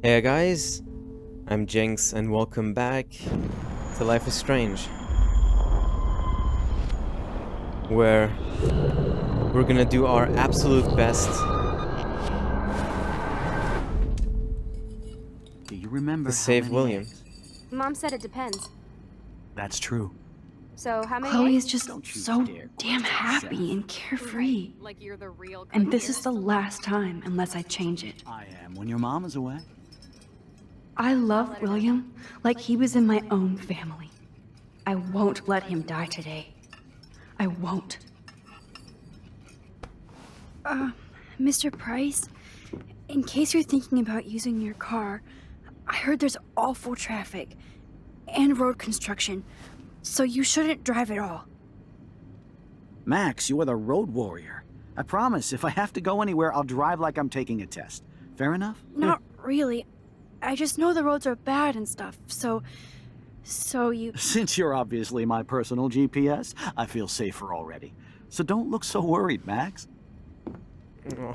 Hey guys, I'm Jinx and welcome back to Life is Strange, where we're gonna do our absolute best Do you remember to save how many William. eggs? Mom said it depends. That's true. So how many Chloe eggs? is just Don't you so dare damn question happy Chef. and carefree. Like you're the real cook And this here? is the last time unless I change it. I am when your mom is away. I love William like he was in my own family. I won't let him die today. I won't. Mr. Price, in case you're thinking about using your car, I heard there's awful traffic and road construction, so you shouldn't drive at all. Max, you are the road warrior. I promise, if I have to go anywhere, I'll drive like I'm taking a test. Fair enough? Not really. I just know the roads are bad and stuff, so you... Since you're obviously my personal GPS, I feel safer already. So don't look so worried, Max. Oh,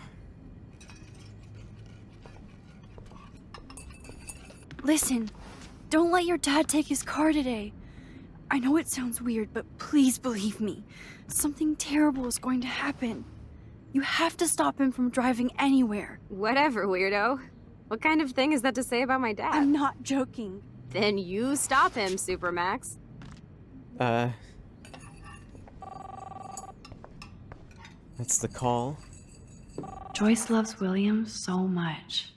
Listen, don't let your dad take his car today. I know it sounds weird, but please believe me. Something terrible is going to happen. You have to stop him from driving anywhere. Whatever, weirdo. What kind of thing is that to say about my dad? I'm not joking. Then you stop him, Supermax. that's the call. Joyce loves William so much.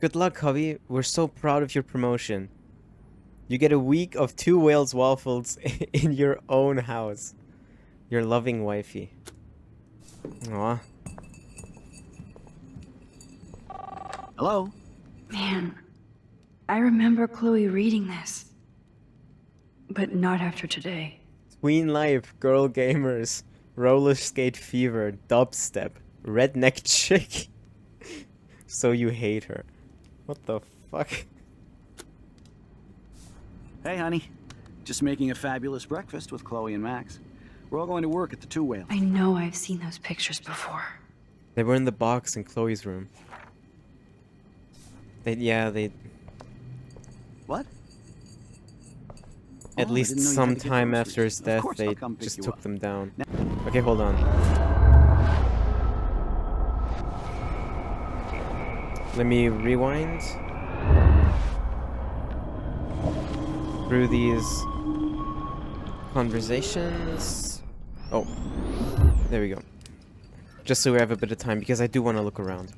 Good luck, hubby. We're so proud of your promotion. You get a week of 2 Wales waffles in your own house. Your loving wifey. Aw. Hello? Man, I remember Chloe reading this. But not after today. Tween life, girl gamers, roller skate fever, dubstep, redneck chick. So you hate her. What the fuck? Hey, honey. Just making a fabulous breakfast with Chloe and Max. We're all going to work at the Two Whales. I know I've seen those pictures before. They were in the box in Chloe's room. They What? at Oh, I least didn't know you had some to get time groceries. after his Of death, course they I'll come pick just you took up. them down. Now- Okay, hold on. Let me rewind through these conversations. Oh, there we go. Just so we have a bit of time, because I do want to look around.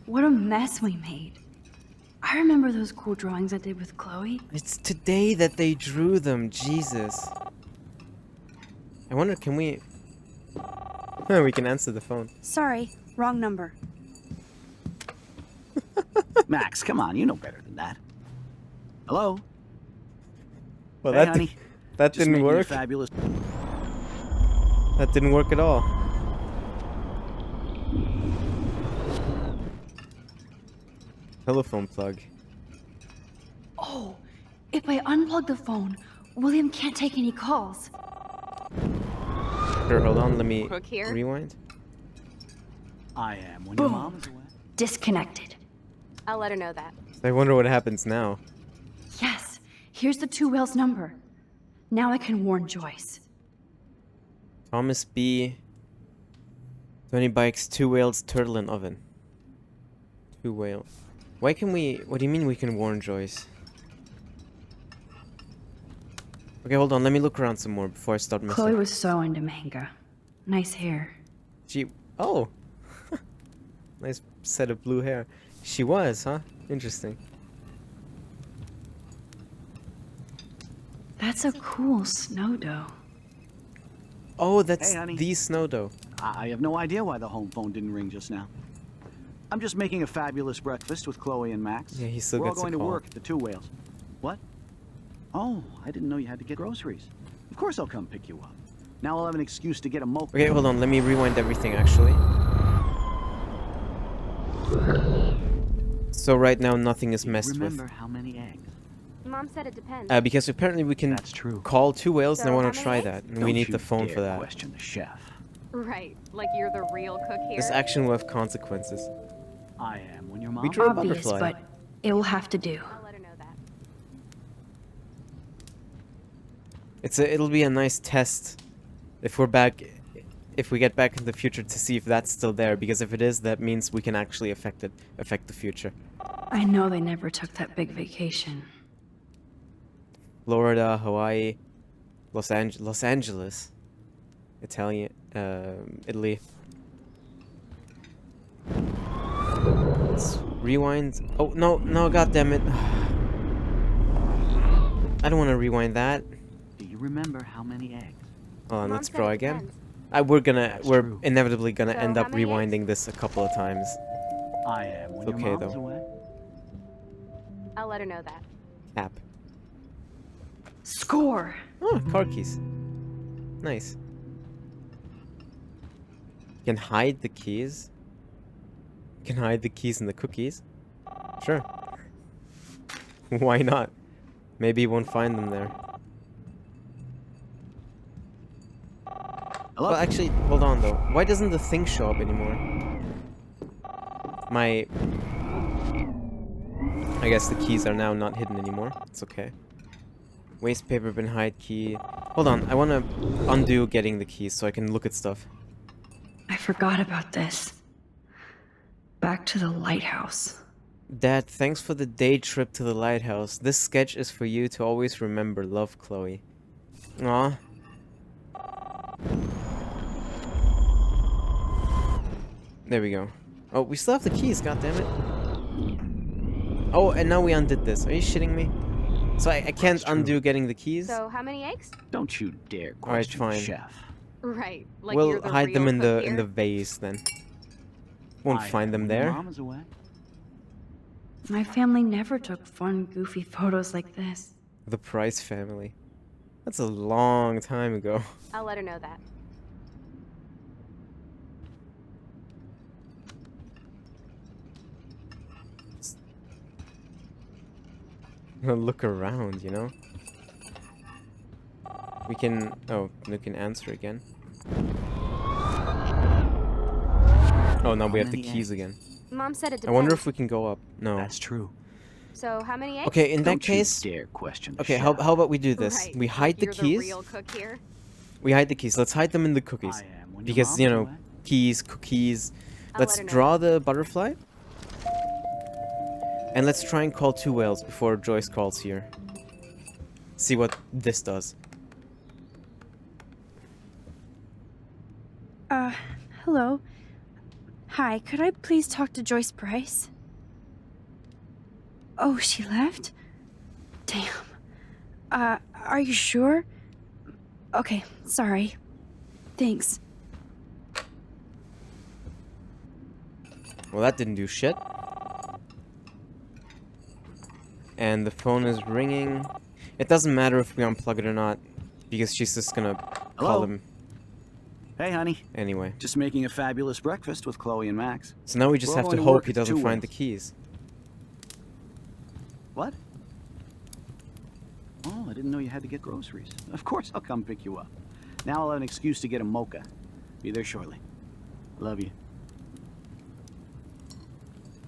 What a mess we made. I remember those cool drawings I did with Chloe. It's today that they drew them, Jesus. I wonder, can we... we can answer the phone. Sorry, wrong number. Max, come on, you know better than that. Hello? Well, Hey, that, honey. that Just didn't making a work. fabulous... That didn't work at all. Telephone plug. Oh, if I unplug the phone, William can't take any calls. Sure, hold on, let me Crook here. rewind. I am when your Boom. mom is away. Disconnected. I'll let her know that. I wonder what happens now. Yes, here's the Two Whales number. Now I can warn Joyce. Thomas B. 20 bikes, 2 whales, turtle and oven. 2 whale. Why can we... What do you mean we can warn Joyce? Okay, hold on. Let me look around some more before I start messing. Chloe was so into manga. Nice hair. She... Oh! Nice set of blue hair. She was, huh? Interesting. That's a cool snow dough. Oh, that's Hey, honey. the snow dough. I have no idea why the home phone didn't ring just now. I'm just making a fabulous breakfast with Chloe and Max. Yeah, he still We're all gets a going to call. work at the Two Whales. What? Oh, I didn't know you had to get groceries. Of course I'll come pick you up. Now I'll have an excuse to get a mocha. Okay, hold on. Let me rewind everything, actually. So right now, nothing is messed Remember with. how many eggs? Mom said it depends. Because apparently we can That's true. call 2 whales, and I So want how to many try eggs? that. And Don't we need you the phone dare for that. question the chef. Right, like you're the real cook here. This action will have consequences. I am when your mom. We drew a Obvious, butterfly. but it will have to do. I'll let her know that. It'll be a nice test if we're back, if we get back in the future to see if that's still there. Because if it is, that means we can actually affect the future. I know they never took that big vacation. Florida, Hawaii, Los Angeles, Italy. Let's rewind. Oh no, god damn it! I don't want to rewind that. Do you remember how many eggs? Hold on, Mom let's said draw it again. depends. We're true. inevitably gonna So, end how up many rewinding this a couple of times. I am when Okay, your mom's though. away. I'll let her know that. Cap. Score! Oh, car keys. Nice. You can hide the keys. You can hide the keys in the cookies. Sure. Why not? Maybe you won't find them there. Hello? Well, actually, hold on though. Why doesn't the thing show up anymore? I guess the keys are now not hidden anymore. It's okay. Waste paper bin hide key. Hold on, I wanna undo getting the keys so I can look at stuff. I forgot about this. Back to the lighthouse. Dad, thanks for the day trip to the lighthouse. This sketch is for you to always remember. Love, Chloe. Aw. There we go. Oh, we still have the keys, goddammit. Oh, and now we undid this. Are you shitting me? So I can't undo getting the keys? So, how many eggs? Don't you dare Alright, question fine. the chef. Right. Like We'll you're the hide them real in cook the here? vase then. Won't I find am them when your there. mom is away. My family never took fun, goofy photos like this. The Price family. That's a long time ago. I'll let her know that. Look around, you know? We can... Oh, we can answer again. Oh, now we have the many keys eggs? again. Mom said it depends. I wonder if we can go up. No. That's true. So, how many eggs? Okay, in that Don't case... you dare question the Okay, chef. how about we do this? Right. We like hide the you're keys. The real cook here? We hide the keys. Let's hide them in the cookies. I am when your Because, mom's you know, away. keys, cookies. I'll Let's let her know. draw the butterfly. And let's try and call 2 whales before Joyce calls here. See what this does. Hello. Hi, could I please talk to Joyce Price? Oh, she left? Damn. Are you sure? Okay, sorry. Thanks. Well, that didn't do shit. And the phone is ringing. It doesn't matter if we unplug it or not, because she's just gonna call Hello? him Hey, honey. anyway. Just making a fabulous breakfast with Chloe and Max. So now we just We're have all to going to hope work he at the doesn't two find the whales. keys. What? Oh, I didn't know you had to get groceries. Of course I'll come pick you up. Now I'll have an excuse to get a mocha. Be there shortly. Love you.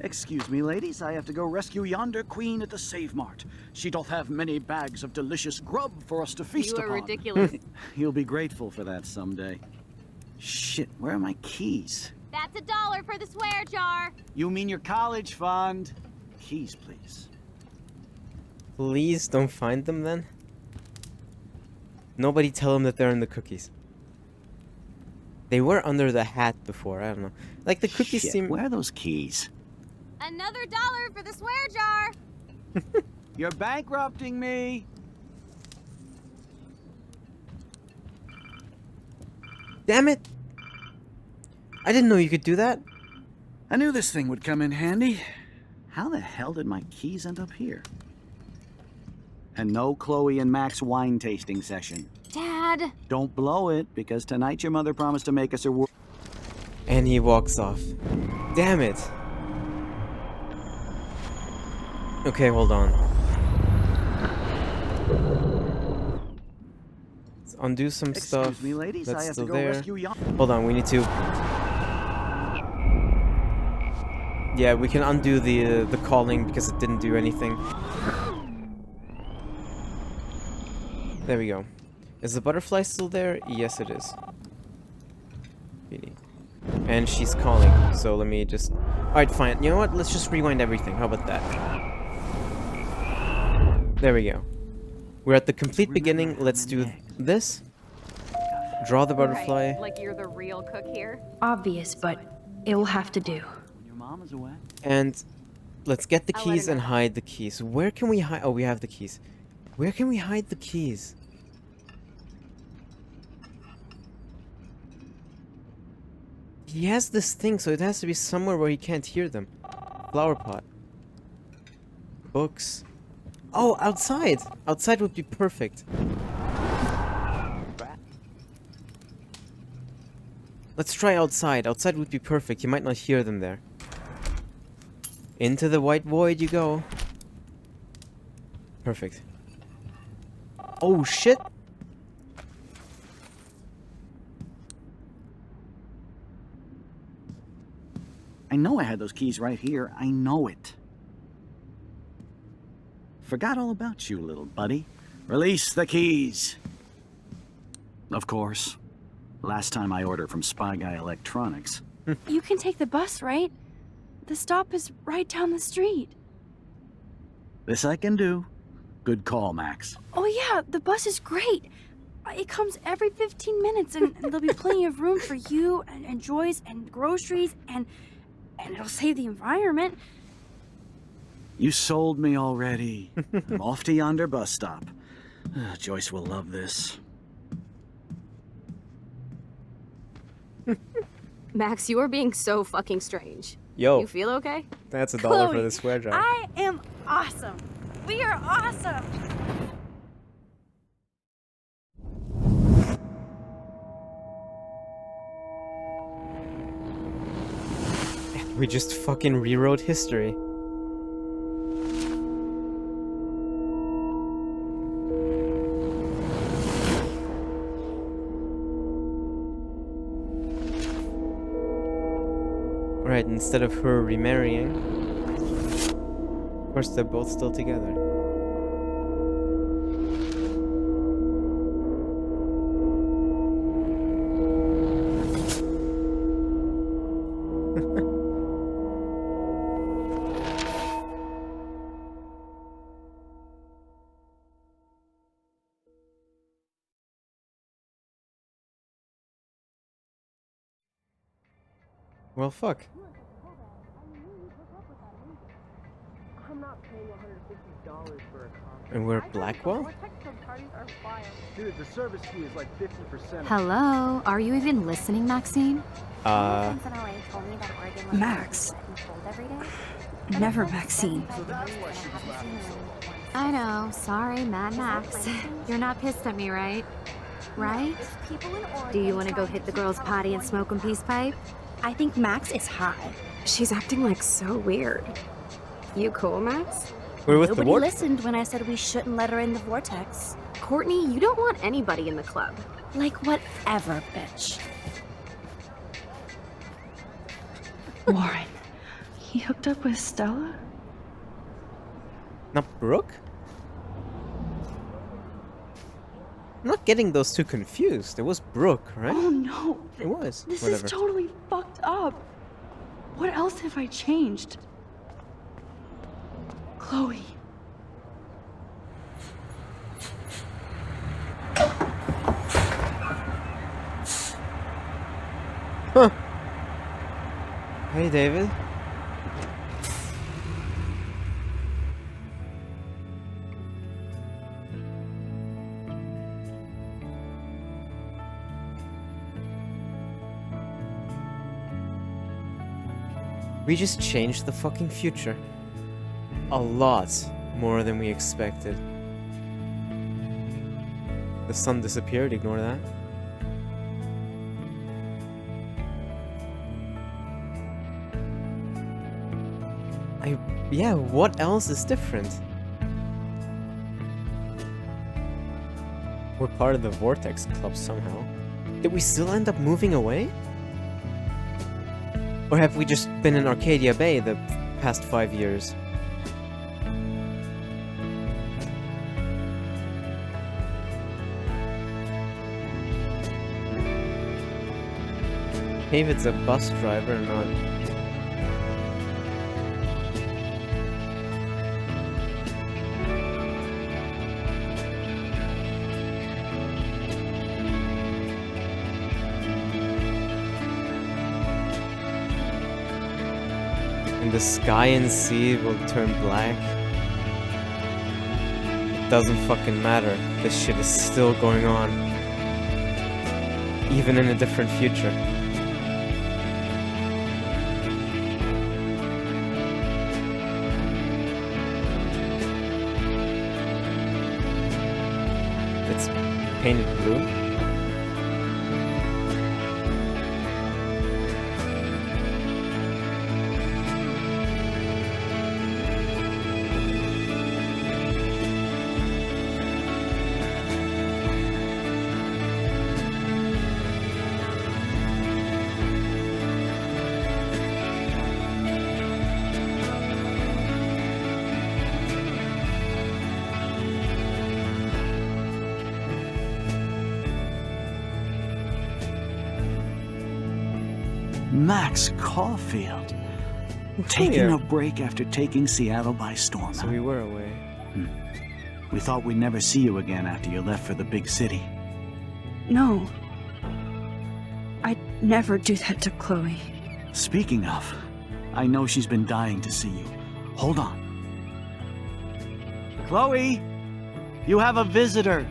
Excuse me, ladies. I have to go rescue yonder queen at the Save Mart. She doth have many bags of delicious grub for us to feast You are upon. ridiculous. You'll be grateful for that someday. Shit, where are my keys? That's $1 for the swear jar. You mean your college fund? Keys, please. Please don't find them then. Nobody tell them that they're in the cookies. They were under the hat before, I don't know. Like the cookies Shit, seem... where are those keys? Another $1 for the swear jar. You're bankrupting me. Damn it! I didn't know you could do that. I knew this thing would come in handy. How the hell did my keys end up here? And no Chloe and Max wine tasting session. Dad. Don't blow it, because tonight your mother promised to make us her And he walks off. Damn it. Okay, hold on. Let's undo some stuff. Excuse me, ladies. That's I have still to go there. rescue yon. Hold on, we need to... Yeah, we can undo the calling because it didn't do anything. There we go. Is the butterfly still there? Yes, it is. And she's calling, so let me just... Alright, fine. You know what? Let's just rewind everything. How about that? There we go. We're at the complete beginning. Let's do this. Draw the butterfly. Right, like you're the real cook here. Obvious, but it will have to do. When your mom is away. And let's get the I'll let keys her and know. hide the keys. Where can we hide? Oh, we have the keys. Where can we hide the keys? He has this thing, so it has to be somewhere where he can't hear them. Flower pot. Books. Oh, outside! Outside would be perfect. Let's try outside. Outside would be perfect. You might not hear them there. Into the white void you go. Perfect. Oh, shit! I know I had those keys right here. I know it. Forgot all about you, little buddy. Release the keys. Of course. Last time I ordered from Spy Guy Electronics. You can take the bus, right? The stop is right down the street. This I can do. Good call, Max. Oh yeah, the bus is great. It comes every 15 minutes and there'll be plenty of room for you and Joyce and groceries and it'll save the environment. You sold me already. I'm off to yonder bus stop. Joyce will love this. Max, you are being so fucking strange. Yo, You feel okay? that's $1 for Chloe, the square job. I am awesome. We are awesome. We just fucking rewrote history. Right, instead of her remarrying. Of course, they're both still together. Well, fuck. I'm not paying $150 for a concert. And we're Blackwell? Dude, the service fee is like 50%. Hello? Are you even listening, Maxine? Max. Never Maxine. So that's why she was laughing so hard. I know. Sorry, Mad Max. You're not pissed at me, right? Right? Do you want to go hit the girls' potty and smoke a peace pipe? I think Max is high. She's acting like so weird. You cool, Max? We're with the Nobody ward. listened when I said we shouldn't let her in the vortex. Courtney, you don't want anybody in the club. Like whatever, bitch. Warren, he hooked up with Stella? Not Brooke? I'm not getting those two confused. It was Brooke, right? Oh no. It was. This Whatever. is totally fucked up. What else have I changed? Chloe. Huh. Hey, David. We just changed the fucking future. A lot more than we expected. The sun disappeared, ignore that. Yeah, what else is different? We're part of the Vortex Club somehow. Did we still end up moving away? Or have we just been in Arcadia Bay the past 5 years? David's a bus driver, not... And the sky and sea will turn black. It doesn't fucking matter. This shit is still going on. Even in a different future. It's painted blue. Max Caulfield. Taking Yeah. a break after taking Seattle by storm. So we were away. We thought we'd never see you again after you left for the big city. No. I'd never do that to Chloe. Speaking of, I know she's been dying to see you. Hold on. Chloe! You have a visitor!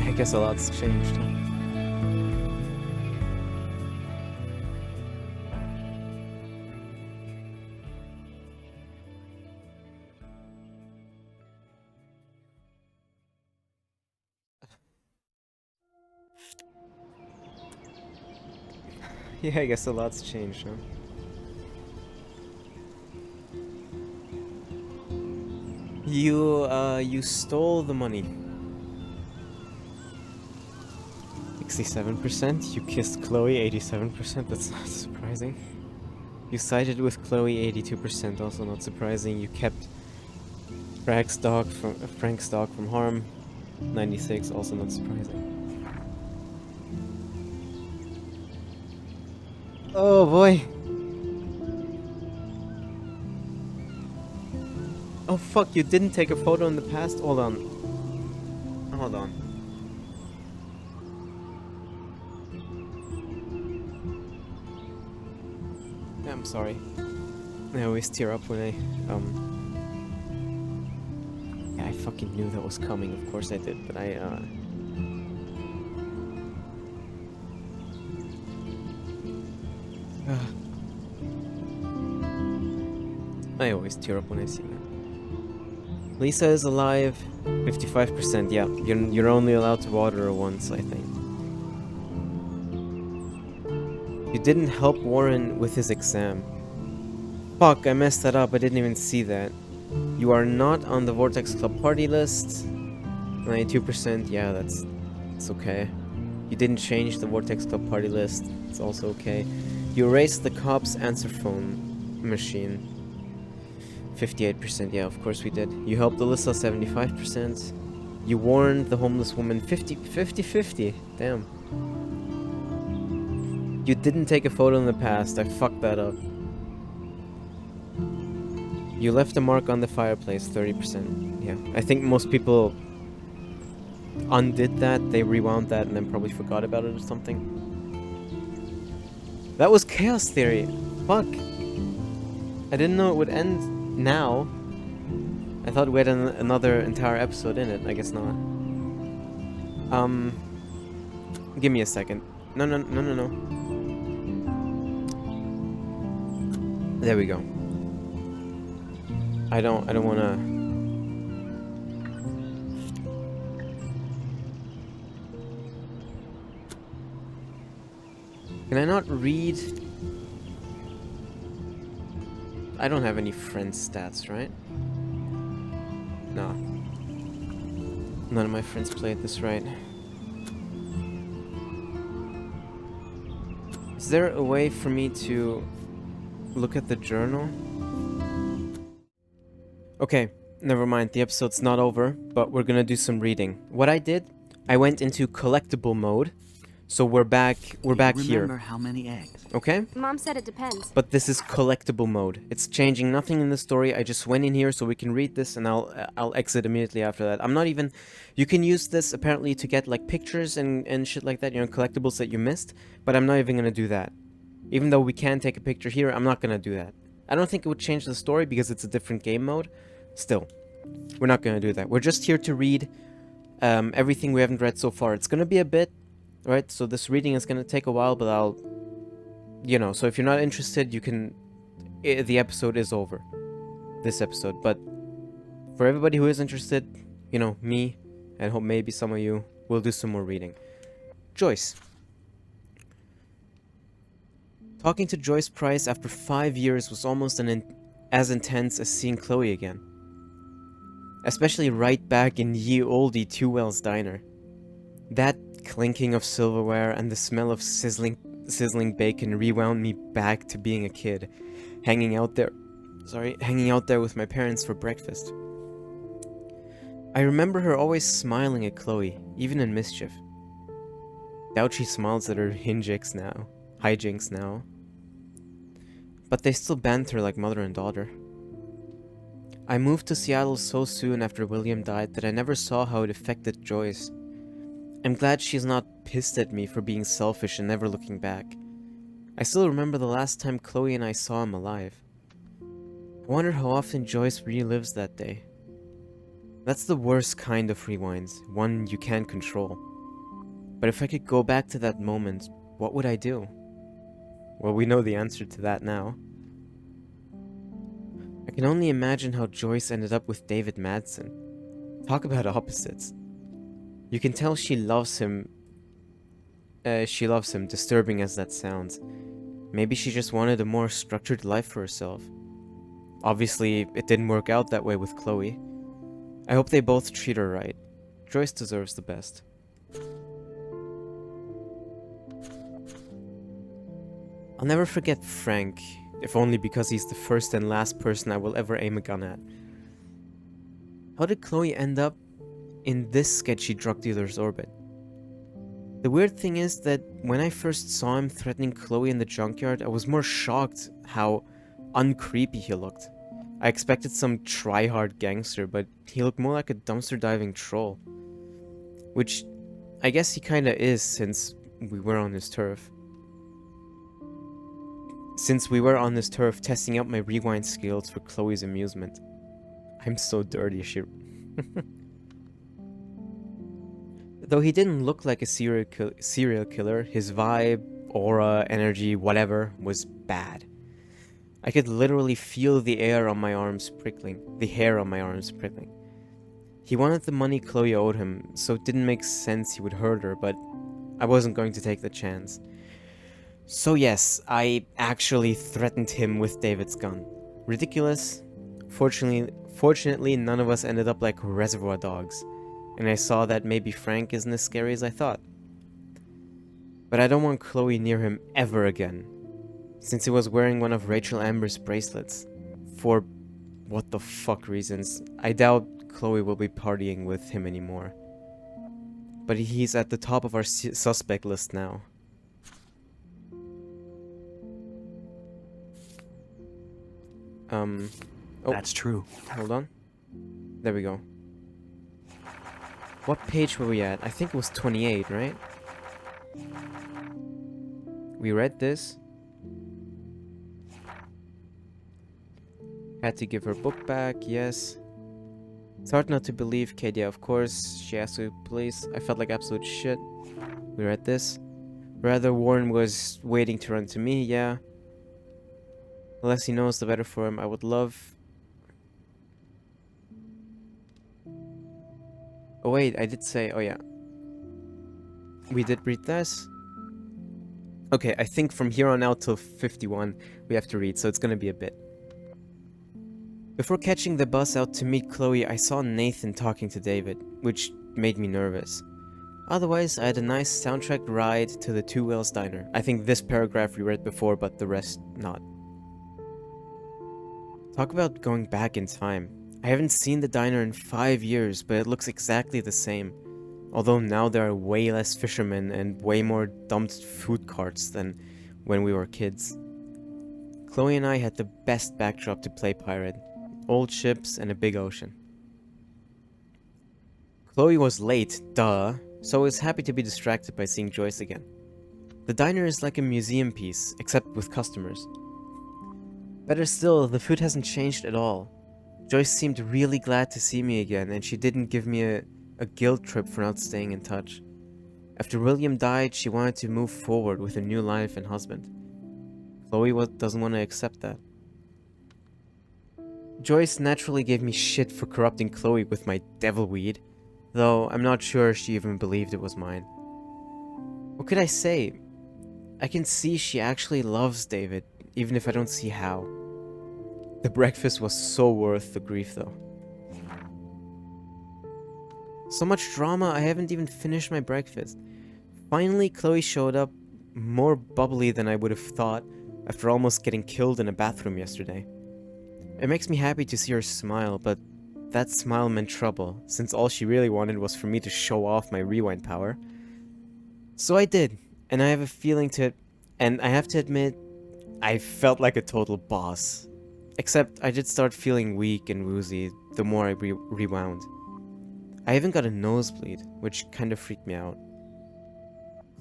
I guess a lot's changed. Huh? Yeah, I guess a lot's changed, huh? You stole the money. 67%? You kissed Chloe, 87%? That's not surprising. You sided with Chloe, 82%, also not surprising. You kept Frank's dog from harm, 96, also not surprising. Oh boy. Oh fuck, you didn't take a photo in the past? Hold on. Hold on. I'm sorry. I always tear up when I, Yeah, I fucking knew that was coming, of course I did, but I always tear up when I see that. Lisa is alive, 55%, yeah. You're only allowed to water her once, I think. You didn't help Warren with his exam. Fuck, I messed that up, I didn't even see that. You are not on the Vortex Club party list. 92%, yeah, that's okay. You didn't change the Vortex Club party list, it's also okay. You erased the cop's answer phone machine. 58%, yeah, of course we did. You helped Alyssa, 75%. You warned the homeless woman, 50-50. Damn. You didn't take a photo in the past, I fucked that up. You left a mark on the fireplace, 30%. Yeah, I think most people undid that, they rewound that and then probably forgot about it or something. That was Chaos Theory. Fuck. I didn't know it would end now. I thought we had another entire episode in it. I guess not. Give me a second. No. There we go. I don't wanna... Can I not read? I don't have any friend stats, right? No. None of my friends played this right. Is there a way for me to look at the journal? Okay, never mind. The episode's not over, but we're gonna do some reading. What I did, I went into collectible mode. So we're back here. Remember how many eggs? Okay? Mom said it depends. But this is collectible mode. It's changing nothing in the story. I just went in here so we can read this, and I'll exit immediately after that. I'm not even... You can use this apparently to get like pictures and shit like that, you know, collectibles that you missed, but I'm not even gonna do that. Even though we can take a picture here, I'm not gonna do that. I don't think it would change the story because it's a different game mode. Still, we're not gonna do that. We're just here to read everything we haven't read so far. It's gonna be a bit, right? So this reading is gonna take a while, but I'll... You know, so if you're not interested, you can... the episode is over. This episode. But for everybody who is interested, you know, me, and hope maybe some of you, will do some more reading. Joyce. Talking to Joyce Price after 5 years was almost as intense as seeing Chloe again. Especially right back in ye olde Two Wells Diner. That clinking of silverware and the smell of sizzling bacon rewound me back to being a kid, hanging out there with my parents for breakfast. I remember her always smiling at Chloe, even in mischief. Doubt she smiles at her hijinks now. But they still banter like mother and daughter. I moved to Seattle so soon after William died that I never saw how it affected Joyce. I'm glad she's not pissed at me for being selfish and never looking back. I still remember the last time Chloe and I saw him alive. I wonder how often Joyce relives that day. That's the worst kind of rewinds, one you can't control. But if I could go back to that moment, what would I do? Well, we know the answer to that now. I can only imagine how Joyce ended up with David Madsen. Talk about opposites. You can tell she loves him, disturbing as that sounds. Maybe she just wanted a more structured life for herself. Obviously, it didn't work out that way with Chloe. I hope they both treat her right. Joyce deserves the best. I'll never forget Frank, if only because he's the first and last person I will ever aim a gun at. How did Chloe end up in this sketchy drug dealer's orbit? The weird thing is that when I first saw him threatening Chloe in the junkyard, I was more shocked how uncreepy he looked. I expected some try-hard gangster, but he looked more like a dumpster diving troll. Which I guess he kinda is since we were on his turf. Testing out my rewind skills for Chloe's amusement. I'm so dirty, she... Though he didn't look like a serial killer, his vibe, aura, energy, whatever, was bad. I could literally feel the hair on my arms prickling. He wanted the money Chloe owed him, so it didn't make sense he would hurt her, but I wasn't going to take the chance. So yes, I actually threatened him with David's gun. Ridiculous. Fortunately, none of us ended up like Reservoir Dogs. And I saw that maybe Frank isn't as scary as I thought. But I don't want Chloe near him ever again, since he was wearing one of Rachel Amber's bracelets. For what the fuck reasons, I doubt Chloe will be partying with him anymore. But he's at the top of our suspect list now. Oh, That's true. hold on. There we go. What page were we at? I think it was 28, right? We read this. Had to give her book back, yes. It's hard not to believe Kate, yeah, of course. She asked the police. I felt like absolute shit. We read this. Rather, Warren was waiting to run to me, yeah. The less he knows, the better for him. I would love... Oh wait, I did say, oh yeah. We did read this. Okay, I think from here on out till 51 we have to read, so it's gonna be a bit. Before catching the bus out to meet Chloe, I saw Nathan talking to David, which made me nervous. Otherwise, I had a nice soundtrack ride to the Two Whales Diner. I think this paragraph we read before, but the rest not. Talk about going back in time. I haven't seen the diner in 5 years, but it looks exactly the same. Although now there are way less fishermen and way more dumped food carts than when we were kids. Chloe and I had the best backdrop to play pirate. Old ships and a big ocean. Chloe was late, duh, so I was happy to be distracted by seeing Joyce again. The diner is like a museum piece, except with customers. Better still, the food hasn't changed at all. Joyce seemed really glad to see me again, and she didn't give me a guilt trip for not staying in touch. After William died, she wanted to move forward with a new life and husband. Chloe doesn't want to accept that. Joyce naturally gave me shit for corrupting Chloe with my devil weed, though I'm not sure she even believed it was mine. What could I say? I can see she actually loves David, even if I don't see how. The breakfast was so worth the grief though. So much drama, I haven't even finished my breakfast. Finally, Chloe showed up, more bubbly than I would have thought after almost getting killed in a bathroom yesterday. It makes me happy to see her smile, but that smile meant trouble, since all she really wanted was for me to show off my rewind power. So I did, and I have to admit, I felt like a total boss. Except I did start feeling weak and woozy the more I rewound. I even got a nosebleed, which kind of freaked me out.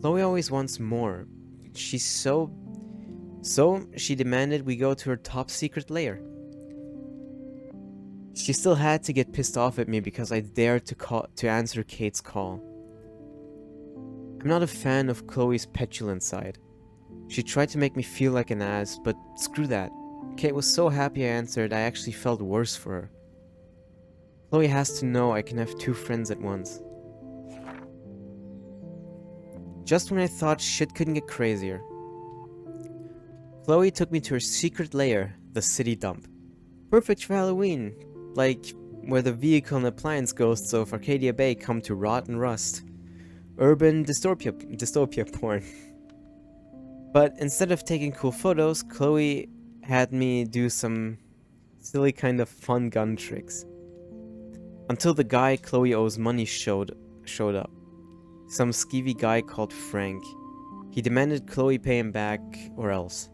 Chloe always wants more. She's so she demanded we go to her top secret lair. She still had to get pissed off at me because I dared to answer Kate's call. I'm not a fan of Chloe's petulant side. She tried to make me feel like an ass, but screw that. Kate was so happy I answered, I actually felt worse for her. Chloe has to know I can have 2 friends at once. Just when I thought shit couldn't get crazier, Chloe took me to her secret lair, the city dump. Perfect for Halloween, like where the vehicle and appliance ghosts of Arcadia Bay come to rot and rust. Urban dystopia porn. But instead of taking cool photos, Chloe had me do some silly kind of fun gun tricks. Until the guy Chloe owes money showed up. Some skeevy guy called Frank. He demanded Chloe pay him back or else.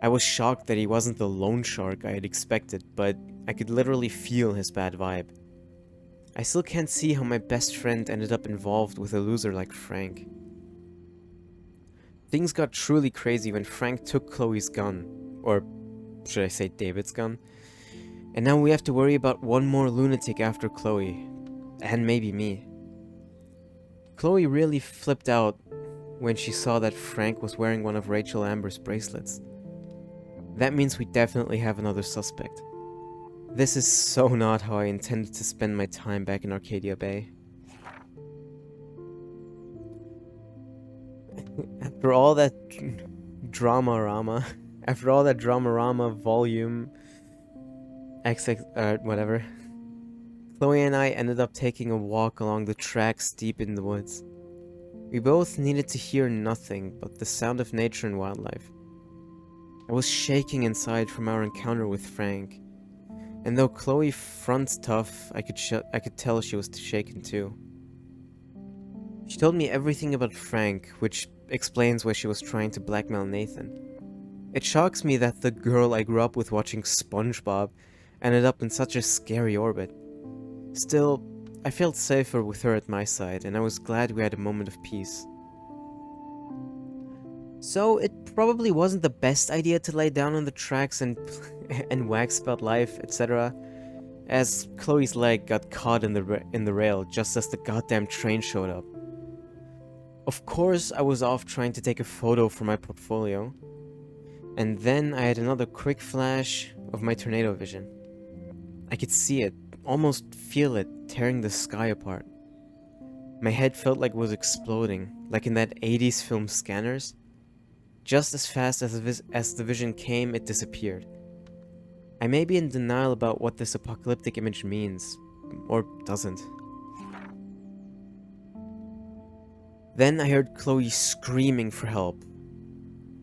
I was shocked that he wasn't the loan shark I had expected, but I could literally feel his bad vibe. I still can't see how my best friend ended up involved with a loser like Frank. Things got truly crazy when Frank took Chloe's gun, or should I say David's gun, and now we have to worry about one more lunatic after Chloe, and maybe me. Chloe really flipped out when she saw that Frank was wearing one of Rachel Amber's bracelets. That means we definitely have another suspect. This is so not how I intended to spend my time back in Arcadia Bay. After all that drama-rama volume whatever, Chloe and I ended up taking a walk along the tracks deep in the woods. We both needed to hear nothing but the sound of nature and wildlife. I was shaking inside from our encounter with Frank, and though Chloe fronts tough, I could tell she was shaken too. She told me everything about Frank, which explains why she was trying to blackmail Nathan. It shocks me that the girl I grew up with watching SpongeBob ended up in such a scary orbit. Still, I felt safer with her at my side, and I was glad we had a moment of peace. So, it probably wasn't the best idea to lay down on the tracks and wax about life, etc., as Chloe's leg got caught in the rail just as the goddamn train showed up. Of course, I was off trying to take a photo for my portfolio, and then I had another quick flash of my tornado vision. I could see it, almost feel it, tearing the sky apart. My head felt like it was exploding, like in that 80s film Scanners. Just as fast as the vision came, it disappeared. I may be in denial about what this apocalyptic image means, or doesn't. Then I heard Chloe screaming for help,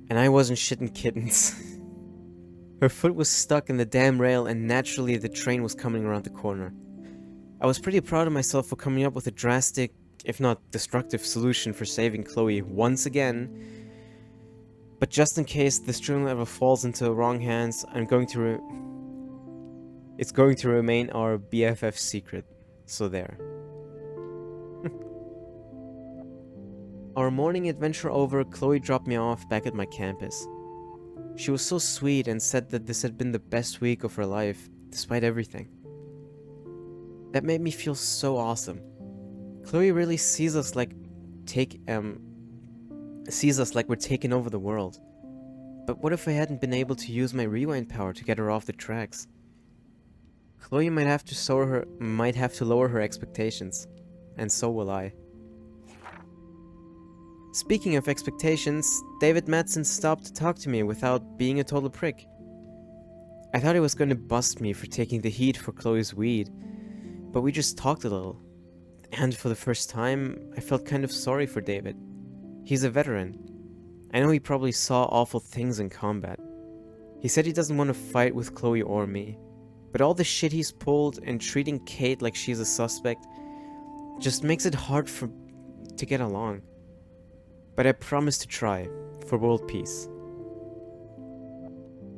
and I wasn't shitting kittens. Her foot was stuck in the damn rail, and naturally the train was coming around the corner. I was pretty proud of myself for coming up with a drastic, if not destructive, solution for saving Chloe once again. But just in case this journal ever falls into the wrong hands, it's going to remain our BFF secret. So there. Our morning adventure over, Chloe dropped me off back at my campus. She was so sweet and said that this had been the best week of her life, despite everything. That made me feel so awesome. Chloe really sees us like we're taking over the world. But what if I hadn't been able to use my rewind power to get her off the tracks? Chloe might have to lower her expectations, and so will I. Speaking of expectations, David Madsen stopped to talk to me without being a total prick. I thought he was going to bust me for taking the heat for Chloe's weed, but we just talked a little. And for the first time, I felt kind of sorry for David. He's a veteran. I know he probably saw awful things in combat. He said he doesn't want to fight with Chloe or me, but all the shit he's pulled and treating Kate like she's a suspect just makes it hard to get along. But I promise to try, for world peace.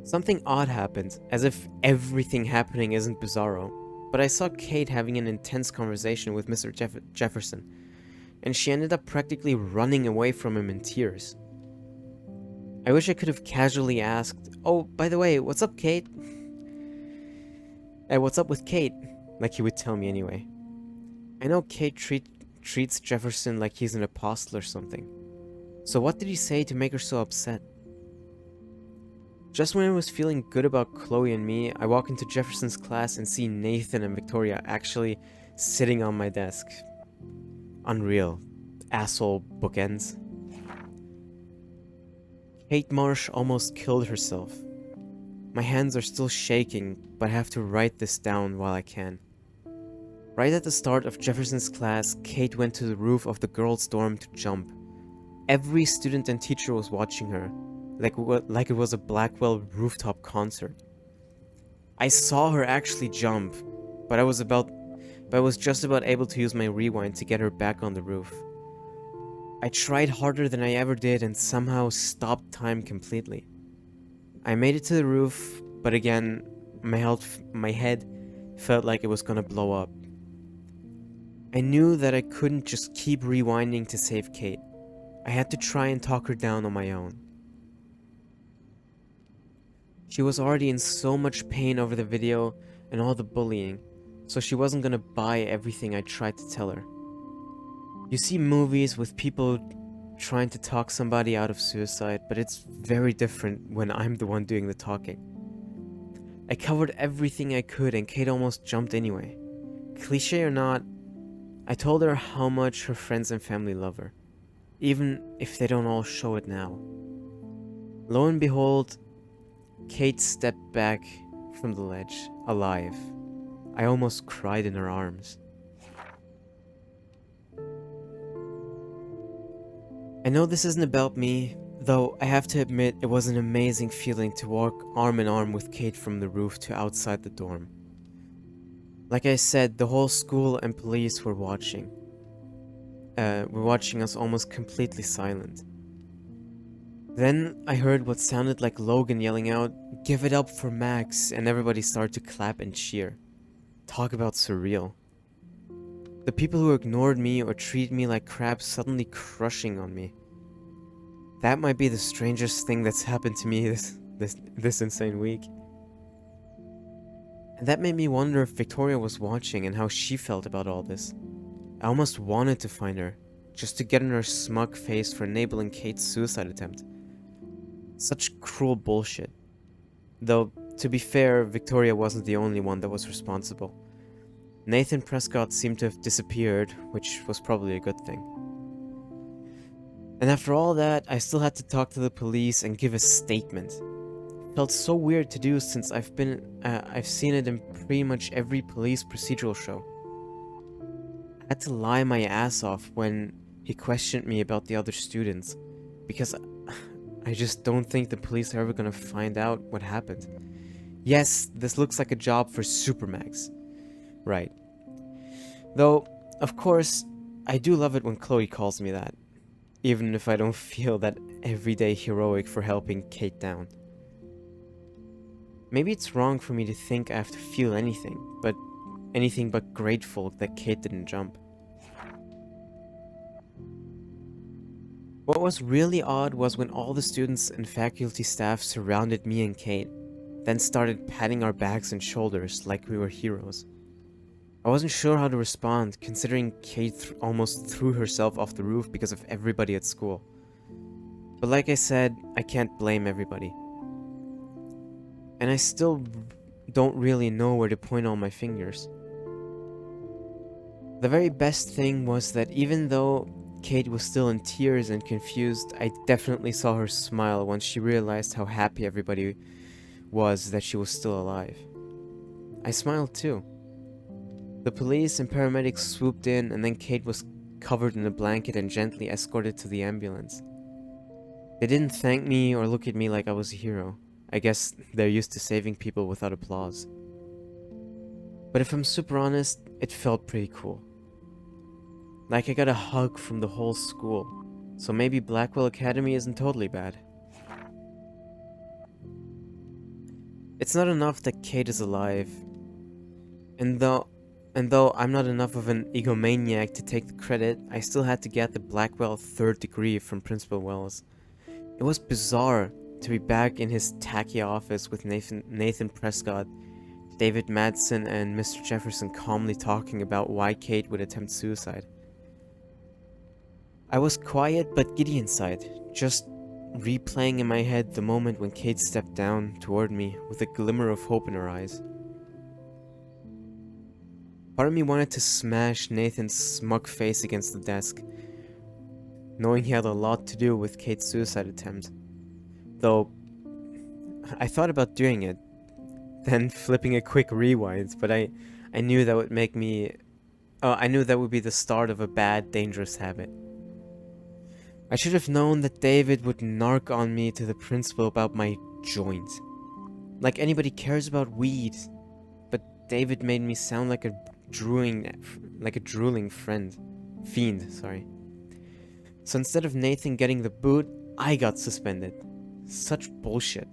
Something odd happened, as if everything happening isn't bizarro, but I saw Kate having an intense conversation with Mr. Jefferson, and she ended up practically running away from him in tears. I wish I could have casually asked, "Oh, by the way, what's up, Kate?" What's up with Kate? Like he would tell me anyway. I know Kate treats Jefferson like he's an apostle or something. So what did he say to make her so upset? Just when I was feeling good about Chloe and me, I walk into Jefferson's class and see Nathan and Victoria actually sitting on my desk. Unreal. Asshole bookends. Kate Marsh almost killed herself. My hands are still shaking, but I have to write this down while I can. Right at the start of Jefferson's class, Kate went to the roof of the girls' dorm to jump. Every student and teacher was watching her, like it was a Blackwell rooftop concert. I saw her actually jump, but I was just about able to use my rewind to get her back on the roof. I tried harder than I ever did and somehow stopped time completely. I made it to the roof, but again, my head felt like it was gonna blow up. I knew that I couldn't just keep rewinding to save Kate. I had to try and talk her down on my own. She was already in so much pain over the video and all the bullying, so she wasn't gonna buy everything I tried to tell her. You see movies with people trying to talk somebody out of suicide, but it's very different when I'm the one doing the talking. I covered everything I could and Kate almost jumped anyway. Cliché or not, I told her how much her friends and family love her, even if they don't all show it now. Lo and behold, Kate stepped back from the ledge, alive. I almost cried in her arms. I know this isn't about me, though I have to admit it was an amazing feeling to walk arm in arm with Kate from the roof to outside the dorm. Like I said, the whole school and police were watching. Were watching us almost completely silent. Then I heard what sounded like Logan yelling out, "Give it up for Max," and everybody started to clap and cheer. Talk about surreal. The people who ignored me or treated me like crap suddenly crushing on me. That might be the strangest thing that's happened to me this insane week. And that made me wonder if Victoria was watching and how she felt about all this. I almost wanted to find her, just to get in her smug face for enabling Kate's suicide attempt. Such cruel bullshit. Though, to be fair, Victoria wasn't the only one that was responsible. Nathan Prescott seemed to have disappeared, which was probably a good thing. And after all that, I still had to talk to the police and give a statement. It felt so weird to do since I've seen it in pretty much every police procedural show. I had to lie my ass off when he questioned me about the other students, because I just don't think the police are ever gonna find out what happened. Yes, this looks like a job for Supermax. Right. Though, of course, I do love it when Chloe calls me that, even if I don't feel that everyday heroic for helping Kate down. Maybe it's wrong for me to think I have to feel anything but grateful that Kate didn't jump. What was really odd was when all the students and faculty staff surrounded me and Kate, then started patting our backs and shoulders like we were heroes. I wasn't sure how to respond, considering Kate almost threw herself off the roof because of everybody at school. But like I said, I can't blame everybody. And I still don't really know where to point all my fingers. The very best thing was that even though Kate was still in tears and confused, I definitely saw her smile once she realized how happy everybody was that she was still alive. I smiled too. The police and paramedics swooped in, and then Kate was covered in a blanket and gently escorted to the ambulance. They didn't thank me or look at me like I was a hero. I guess they're used to saving people without applause. But if I'm super honest, it felt pretty cool. Like I got a hug from the whole school, so maybe Blackwell Academy isn't totally bad. It's not enough that Kate is alive, and though I'm not enough of an egomaniac to take the credit, I still had to get the Blackwell 3rd degree from Principal Wells. It was bizarre to be back in his tacky office with Nathan Prescott, David Madsen, and Mr. Jefferson calmly talking about why Kate would attempt suicide. I was quiet but giddy inside, just replaying in my head the moment when Kate stepped down toward me with a glimmer of hope in her eyes. Part of me wanted to smash Nathan's smug face against the desk, knowing he had a lot to do with Kate's suicide attempt. Though, I thought about doing it, then flipping a quick rewind, but I knew that would make me... I knew that would be the start of a bad, dangerous habit. I should have known that David would narc on me to the principal about my joint. Like anybody cares about weed, but David made me sound like a drooling fiend. So instead of Nathan getting the boot, I got suspended. Such bullshit.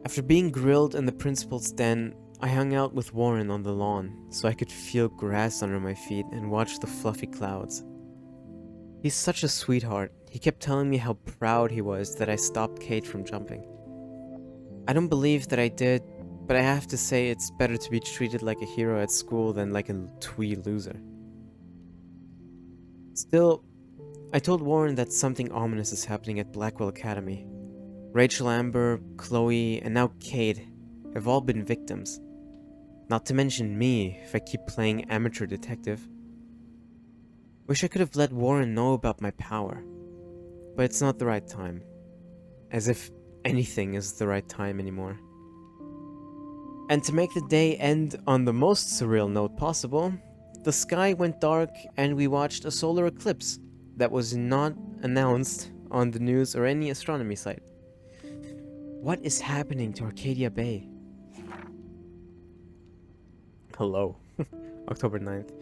After being grilled in the principal's den, I hung out with Warren on the lawn so I could feel grass under my feet and watch the fluffy clouds. He's such a sweetheart. He kept telling me how proud he was that I stopped Kate from jumping. I don't believe that I did, but I have to say it's better to be treated like a hero at school than like a twee loser. Still, I told Warren that something ominous is happening at Blackwell Academy. Rachel Amber, Chloe, and now Kate have all been victims. Not to mention me, if I keep playing amateur detective. Wish I could have let Warren know about my power. But it's not the right time. As if anything is the right time anymore. And to make the day end on the most surreal note possible, the sky went dark and we watched a solar eclipse that was not announced on the news or any astronomy site. What is happening to Arcadia Bay? Hello. October 9th.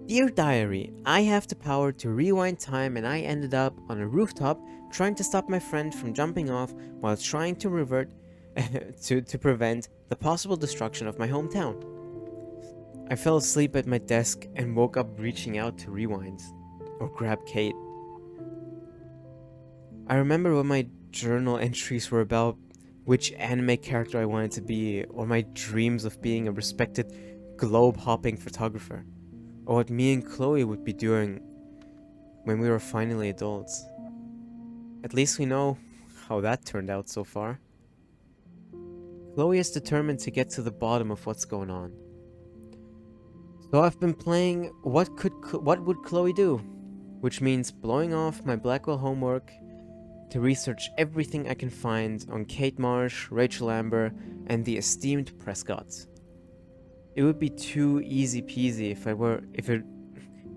Dear Diary, I have the power to rewind time and I ended up on a rooftop trying to stop my friend from jumping off while trying to to prevent the possible destruction of my hometown. I fell asleep at my desk and woke up reaching out to rewind or grab Kate. I remember when my journal entries were about which anime character I wanted to be, or my dreams of being a respected globe-hopping photographer, or what me and Chloe would be doing when we were finally adults. At least we know how that turned out so far. Chloe is determined to get to the bottom of what's going on. So I've been playing what would Chloe do? Which means blowing off my Blackwell homework to research everything I can find on Kate Marsh, Rachel Amber, and the esteemed Prescotts. It would be too easy peasy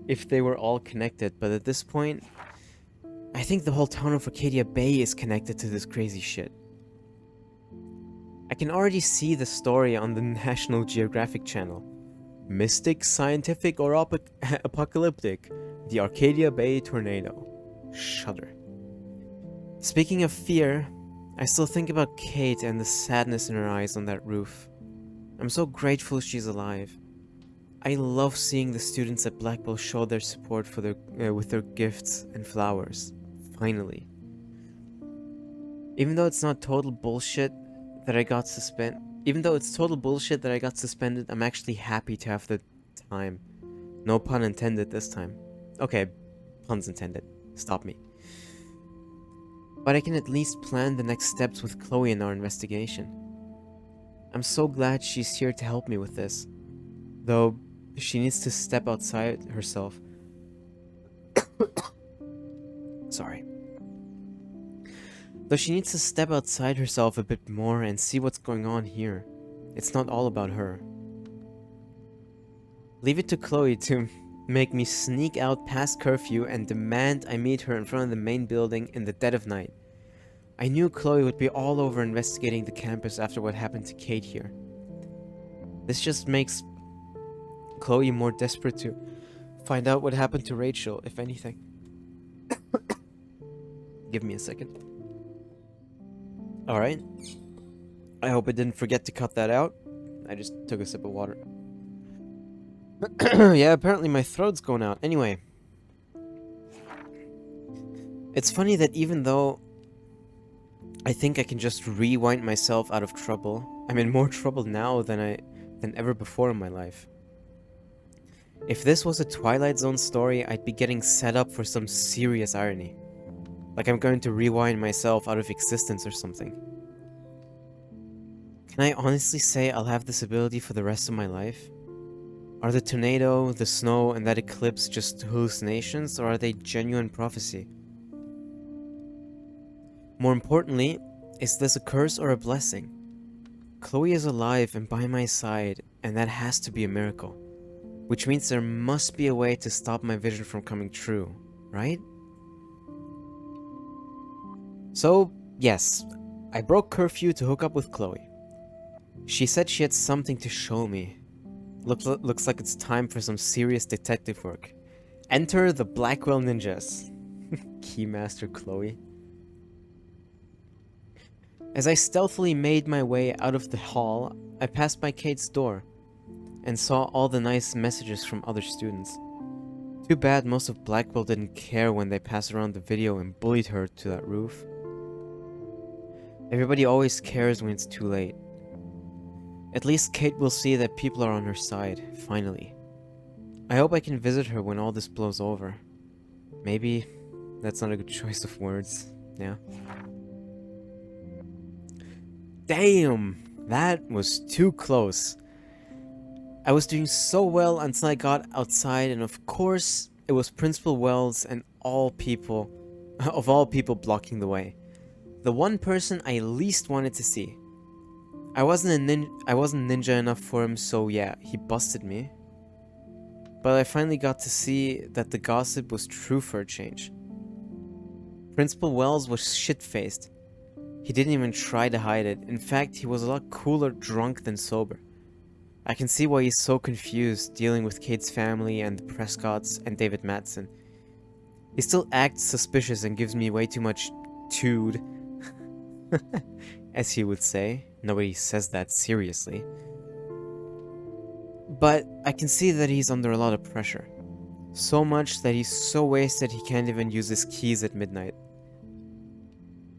if they were all connected, but at this point, I think the whole town of Arcadia Bay is connected to this crazy shit. I can already see the story on the National Geographic Channel. Mystic, scientific, or apocalyptic, the Arcadia Bay tornado. Shudder. Speaking of fear, I still think about Kate and the sadness in her eyes on that roof. I'm so grateful she's alive. I love seeing the students at Blackwell show their support for with their gifts and flowers. Finally. Even though it's total bullshit that I got suspended, I'm actually happy to have the time. No pun intended this time. Okay, puns intended. Stop me. But I can at least plan the next steps with Chloe in our investigation. I'm so glad she's here to help me with this. Though, she needs to step outside herself. Sorry. Though she needs to step outside herself a bit more and see what's going on here. It's not all about her. Leave it to Chloe to make me sneak out past curfew and demand I meet her in front of the main building in the dead of night. I knew Chloe would be all over investigating the campus after what happened to Kate here. This just makes Chloe more desperate to find out what happened to Rachel, if anything. Give me a second. Alright. I hope I didn't forget to cut that out. I just took a sip of water. Yeah, apparently my throat's going out. Anyway. It's funny that even though I think I can just rewind myself out of trouble, I'm in more trouble now than ever before in my life. If this was a Twilight Zone story, I'd be getting set up for some serious irony. Like I'm going to rewind myself out of existence or something. Can I honestly say I'll have this ability for the rest of my life? Are the tornado, the snow, and that eclipse just hallucinations, or are they genuine prophecy? More importantly, is this a curse or a blessing? Chloe is alive and by my side, and that has to be a miracle. Which means there must be a way to stop my vision from coming true, right? So, yes, I broke curfew to hook up with Chloe. She said she had something to show me. Looks like it's time for some serious detective work. Enter the Blackwell Ninjas. Keymaster Chloe. As I stealthily made my way out of the hall, I passed by Kate's door and saw all the nice messages from other students. Too bad most of Blackwell didn't care when they passed around the video and bullied her to that roof. Everybody always cares when it's too late. At least Kate will see that people are on her side, finally. I hope I can visit her when all this blows over. Maybe that's not a good choice of words, yeah. Damn! That was too close. I was doing so well until I got outside, and of course, it was Principal Wells and all people blocking the way. The one person I least wanted to see. I wasn't ninja enough for him, so yeah, he busted me. But I finally got to see that the gossip was true for a change. Principal Wells was shit-faced. He didn't even try to hide it. In fact, he was a lot cooler drunk than sober. I can see why he's so confused dealing with Kate's family and the Prescotts and David Madsen. He still acts suspicious and gives me way too much tood. As he would say. Nobody says that seriously. But I can see that he's under a lot of pressure. So much that he's so wasted he can't even use his keys at midnight.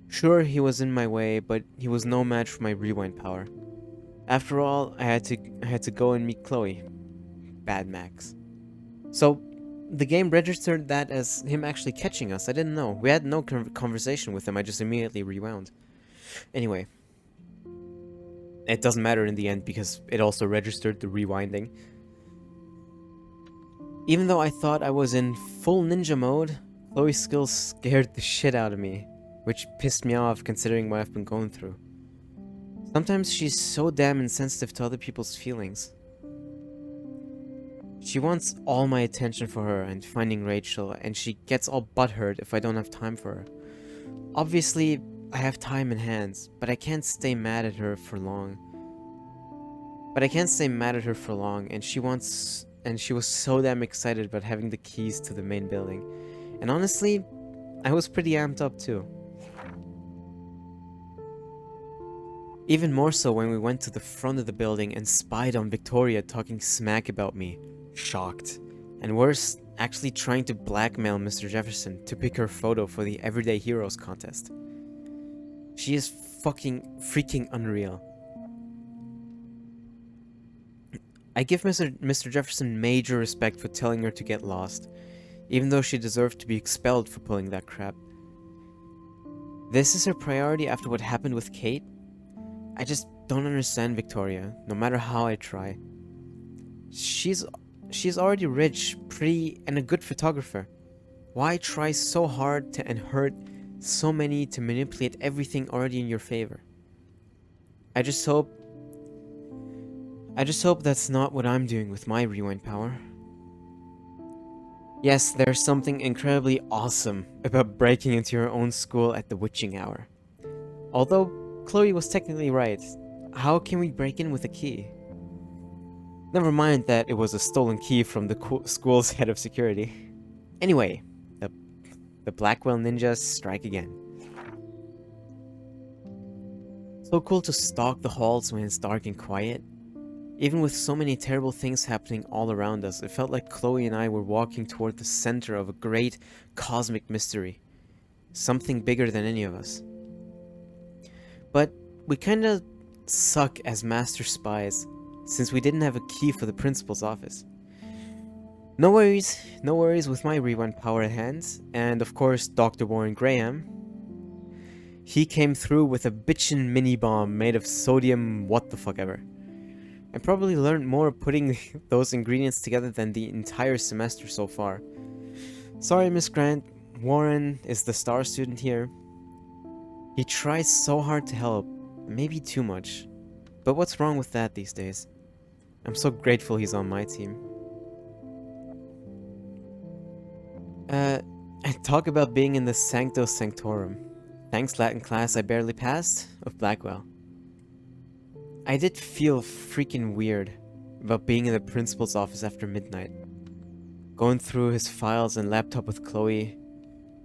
Sure, he was in my way, but he was no match for my rewind power. After all, I had to go and meet Chloe. Bad Max. So, the game registered that as him actually catching us. I didn't know. We had no conversation with him, I just immediately rewound. Anyway. it doesn't matter in the end because it also registered the rewinding. Even though I thought I was in full ninja mode, Chloe's skills scared the shit out of me, which pissed me off considering what I've been going through. Sometimes she's so damn insensitive to other people's feelings. She wants all my attention for her and finding Rachel, and she gets all butthurt if I don't have time for her. Obviously, I have time in hands, but I can't stay mad at her for long. And she was so damn excited about having the keys to the main building. And honestly, I was pretty amped up too. Even more so when we went to the front of the building and spied on Victoria talking smack about me. Shocked. And worse, actually trying to blackmail Mr. Jefferson to pick her photo for the Everyday Heroes contest. She is freaking unreal. I give Mr. Jefferson major respect for telling her to get lost, even though she deserved to be expelled for pulling that crap. This is her priority after what happened with Kate? I just don't understand Victoria, no matter how I try. She's already rich, pretty, and a good photographer. Why try so hard and hurt so many to manipulate everything already in your favor? I just hope that's not what I'm doing with my rewind power. Yes, there's something incredibly awesome about breaking into your own school at the witching hour. Although Chloe was technically right. How can we break in with a key? Never mind that it was a stolen key from the school's head of security. Anyway, the Blackwell ninjas strike again. So cool to stalk the halls when it's dark and quiet. Even with so many terrible things happening all around us, it felt like Chloe and I were walking toward the center of a great cosmic mystery. Something bigger than any of us. But we kinda suck as master spies, since we didn't have a key for the principal's office. No worries with my rewind power at hand, and of course Dr. Warren Graham. He came through with a bitchin' mini-bomb made of sodium what the fuck ever. I probably learned more putting those ingredients together than the entire semester so far. Sorry, Miss Grant, Warren is the star student here. He tries so hard to help, maybe too much. But what's wrong with that these days? I'm so grateful he's on my team. I talk about being in the Sancto Sanctorum. Thanks Latin class I barely passed, of Blackwell. I did feel freaking weird about being in the principal's office after midnight. Going through his files and laptop with Chloe.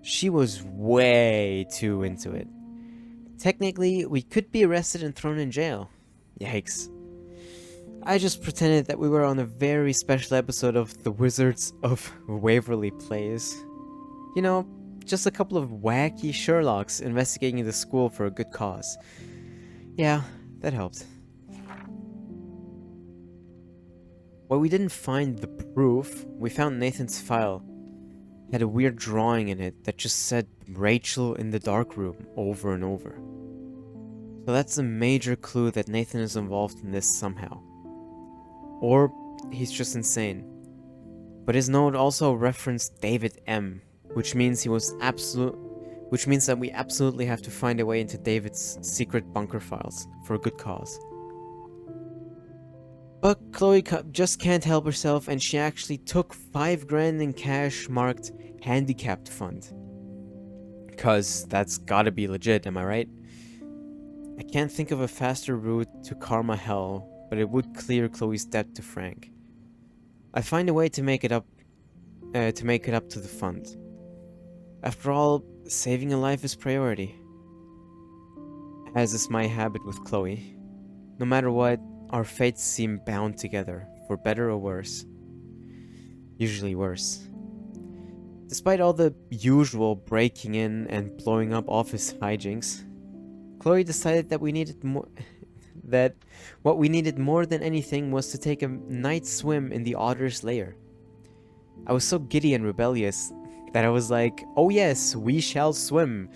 She was way too into it. Technically, we could be arrested and thrown in jail. Yikes. I just pretended that we were on a very special episode of The Wizards of Waverly Place. You know, just a couple of wacky Sherlocks investigating the school for a good cause. Yeah, that helped. While we didn't find the proof, we found Nathan's file. It had a weird drawing in it that just said Rachel in the dark room over and over. So that's a major clue that Nathan is involved in this somehow. Or he's just insane. But his note also referenced David M, which means that we absolutely have to find a way into David's secret bunker files for a good cause. But Chloe just can't help herself, and she actually took $5,000 in cash marked handicapped fund. Cause that's gotta be legit, am I right? I can't think of a faster route to Karma Hell, but it would clear Chloe's debt to Frank. I find a way to make it up to the fund. After all, saving a life is priority. As is my habit with Chloe. No matter what, our fates seem bound together, for better or worse. Usually worse. Despite all the usual breaking in and blowing up office hijinks, Chloe decided that what we needed more than anything was to take a night swim in the otter's lair. I was so giddy and rebellious that I was like, oh yes, we shall swim.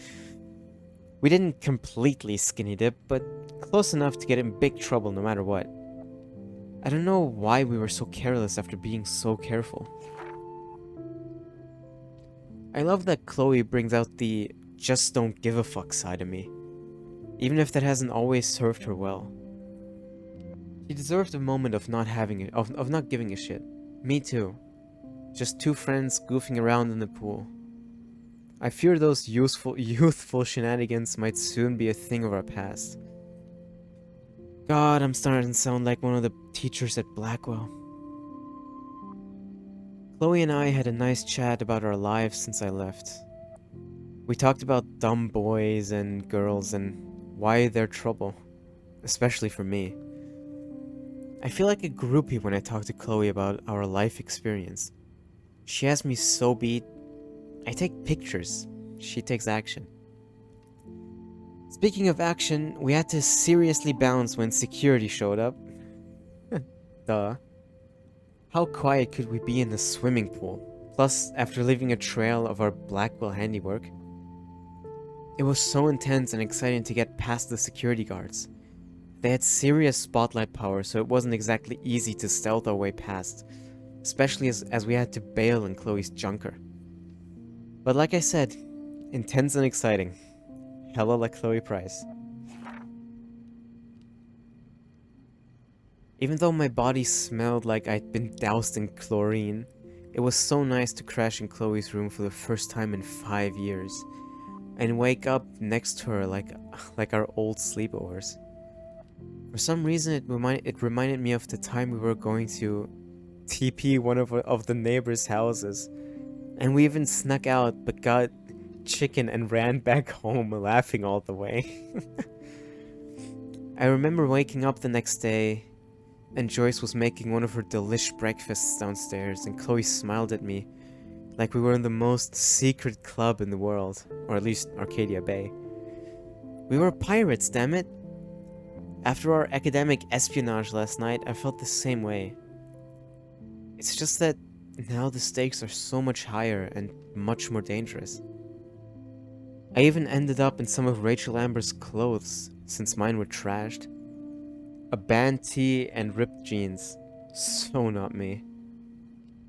We didn't completely skinny dip, but close enough to get in big trouble no matter what. I don't know why we were so careless after being so careful. I love that Chloe brings out the just don't give a fuck side of me, even if that hasn't always served her well. She deserved a moment of not giving a shit. Me too. Just two friends goofing around in the pool. I fear those youthful shenanigans might soon be a thing of our past. God, I'm starting to sound like one of the teachers at Blackwell. Chloe and I had a nice chat about our lives since I left. We talked about dumb boys and girls and why they're trouble, especially for me. I feel like a groupie when I talk to Chloe about our life experience. She has me so beat. I take pictures. She takes action. Speaking of action, we had to seriously bounce when security showed up. Duh. How quiet could we be in the swimming pool? Plus, after leaving a trail of our Blackwell handiwork. It was so intense and exciting to get past the security guards. They had serious spotlight power, so it wasn't exactly easy to stealth our way past, especially as we had to bail in Chloe's junker. But like I said, intense and exciting. Hella like Chloe Price. Even though my body smelled like I'd been doused in chlorine, it was so nice to crash in Chloe's room for the first time in 5 years, and wake up next to her like our old sleepovers. For some reason, it reminded me of the time we were going to TP one of the neighbors' houses, and we even snuck out but got chicken and ran back home laughing all the way. I remember waking up the next day and Joyce was making one of her delish breakfasts downstairs, and Chloe smiled at me like we were in the most secret club in the world, or at least Arcadia Bay. We were pirates, damn it! After our academic espionage last night, I felt the same way. It's just that now the stakes are so much higher and much more dangerous. I even ended up in some of Rachel Amber's clothes, since mine were trashed. A band tee and ripped jeans. So not me.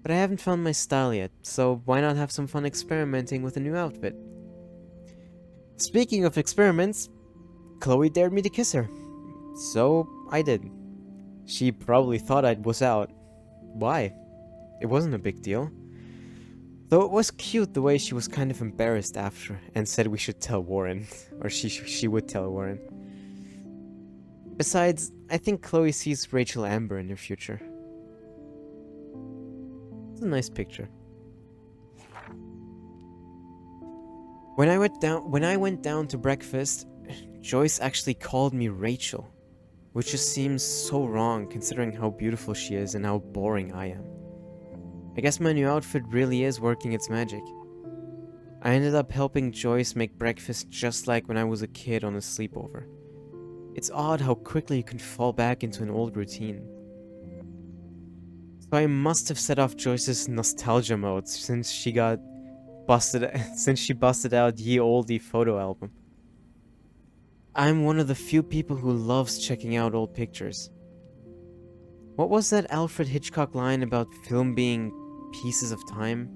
But I haven't found my style yet, so why not have some fun experimenting with a new outfit? Speaking of experiments, Chloe dared me to kiss her. So I did. She probably thought I was out. Why? It wasn't a big deal. Though it was cute the way she was kind of embarrassed after and said we should tell Warren. Or she would tell Warren. Besides, I think Chloe sees Rachel Amber in her future. It's a nice picture. When I went down to breakfast, Joyce actually called me Rachel, which just seems so wrong considering how beautiful she is and how boring I am. I guess my new outfit really is working its magic. I ended up helping Joyce make breakfast just like when I was a kid on a sleepover. It's odd how quickly you can fall back into an old routine. So I must have set off Joyce's nostalgia mode since she busted out Ye Olde photo album. I'm one of the few people who loves checking out old pictures. What was that Alfred Hitchcock line about film being pieces of time?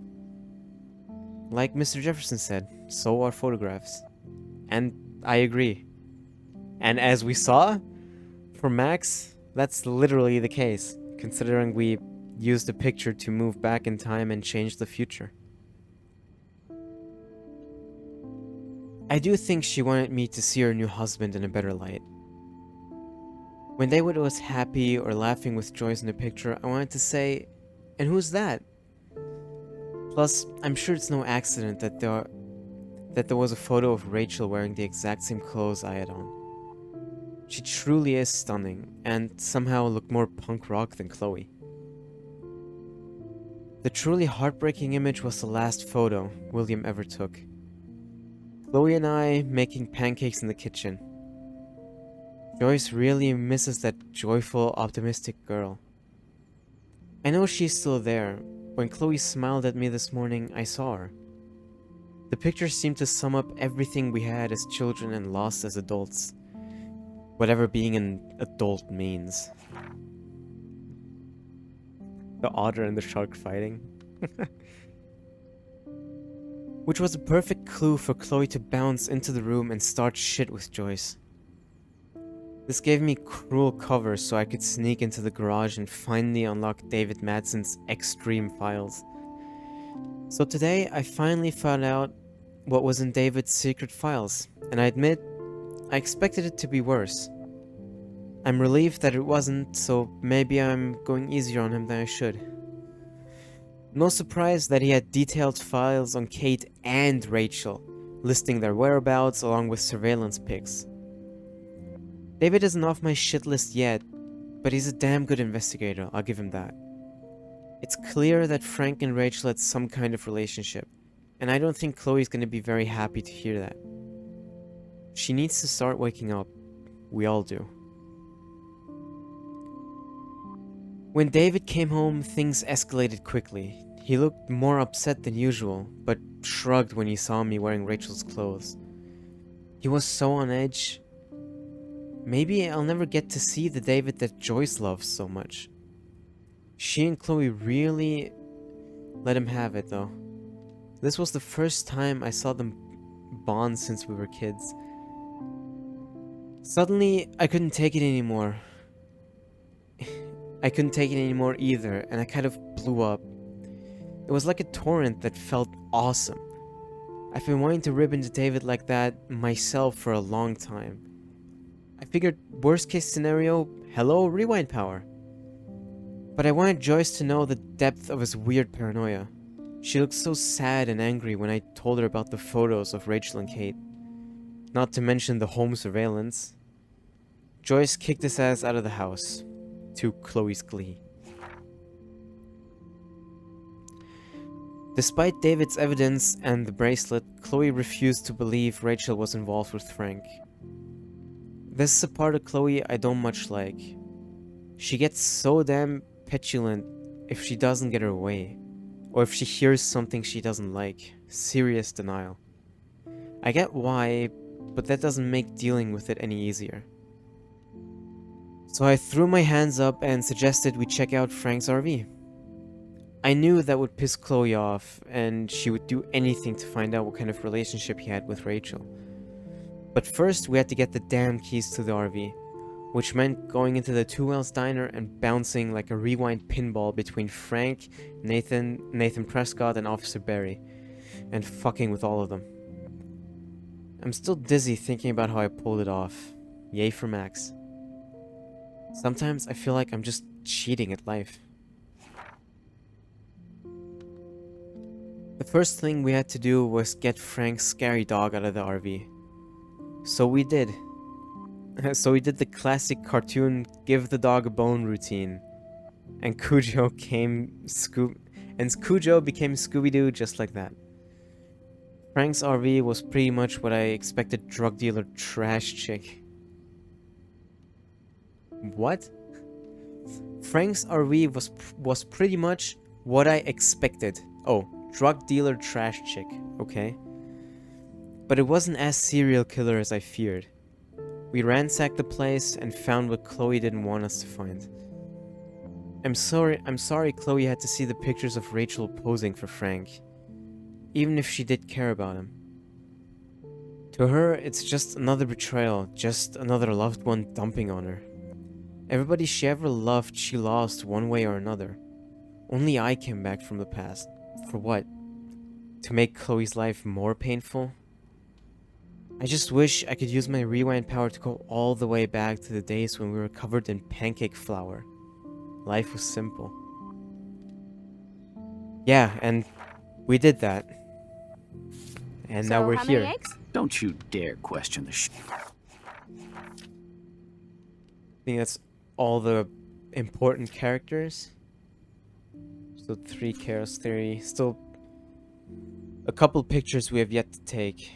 Like Mr. Jefferson said, so are photographs. And I agree. And as we saw, for Max, that's literally the case, considering we used a picture to move back in time and change the future. I do think she wanted me to see her new husband in a better light. When they was happy or laughing with Joyce in the picture, I wanted to say, and who's that? Plus, I'm sure it's no accident that there was a photo of Rachel wearing the exact same clothes I had on. She truly is stunning, and somehow looked more punk rock than Chloe. The truly heartbreaking image was the last photo William ever took. Chloe and I making pancakes in the kitchen. Joyce really misses that joyful, optimistic girl. I know she's still there. When Chloe smiled at me this morning, I saw her. The pictures seem to sum up everything we had as children and lost as adults. Whatever being an adult means. The otter and the shark fighting. Which was a perfect clue for Chloe to bounce into the room and start shit with Joyce. This gave me cruel cover so I could sneak into the garage and finally unlock David Madsen's extreme files. So today I finally found out what was in David's secret files, and I admit, I expected it to be worse. I'm relieved that it wasn't, so maybe I'm going easier on him than I should. No surprise that he had detailed files on Kate and Rachel, listing their whereabouts along with surveillance pics. David isn't off my shit list yet, but he's a damn good investigator, I'll give him that. It's clear that Frank and Rachel had some kind of relationship, and I don't think Chloe's gonna be very happy to hear that. She needs to start waking up. We all do. When David came home, things escalated quickly. He looked more upset than usual, but shrugged when he saw me wearing Rachel's clothes. He was so on edge. Maybe I'll never get to see the David that Joyce loves so much. She and Chloe really let him have it, though. This was the first time I saw them bond since we were kids. Suddenly, I couldn't take it anymore. I couldn't take it anymore either, and I kind of blew up. It was like a torrent that felt awesome. I've been wanting to rip into David like that myself for a long time. I figured, worst case scenario, hello, rewind power. But I wanted Joyce to know the depth of his weird paranoia. She looked so sad and angry when I told her about the photos of Rachel and Kate. Not to mention the home surveillance. Joyce kicked his ass out of the house, to Chloe's glee. Despite David's evidence and the bracelet, Chloe refused to believe Rachel was involved with Frank. This is a part of Chloe I don't much like. She gets so damn petulant if she doesn't get her way, or if she hears something she doesn't like. Serious denial. I get why, but that doesn't make dealing with it any easier. So I threw my hands up and suggested we check out Frank's RV. I knew that would piss Chloe off, and she would do anything to find out what kind of relationship he had with Rachel. But first we had to get the damn keys to the RV, which meant going into the Two Wells diner and bouncing like a rewind pinball between Frank, Nathan Prescott, and Officer Barry, and fucking with all of them. I'm still dizzy thinking about how I pulled it off. Yay for Max. Sometimes I feel like I'm just cheating at life. The first thing we had to do was get Frank's scary dog out of the RV. So we did. So we did the classic cartoon give the dog a bone routine. And Cujo became Scooby-Doo just like that. Frank's RV was pretty much what I expected drug dealer trash chick. What? Frank's RV was pretty much what I expected. Oh, drug dealer trash chick, okay. But it wasn't as serial killer as I feared. We ransacked the place and found what Chloe didn't want us to find. I'm sorry Chloe had to see the pictures of Rachel posing for Frank, even if she did care about him. To her, it's just another betrayal, just another loved one dumping on her. Everybody she ever loved, she lost one way or another. Only I came back from the past. For what? To make Chloe's life more painful? I just wish I could use my rewind power to go all the way back to the days when we were covered in pancake flour. Life was simple. Yeah, and we did that. And now we're here. Many eggs? Don't you dare question the shit. I think that's all the important characters. So 3 Chaos Theory. Still a couple pictures we have yet to take.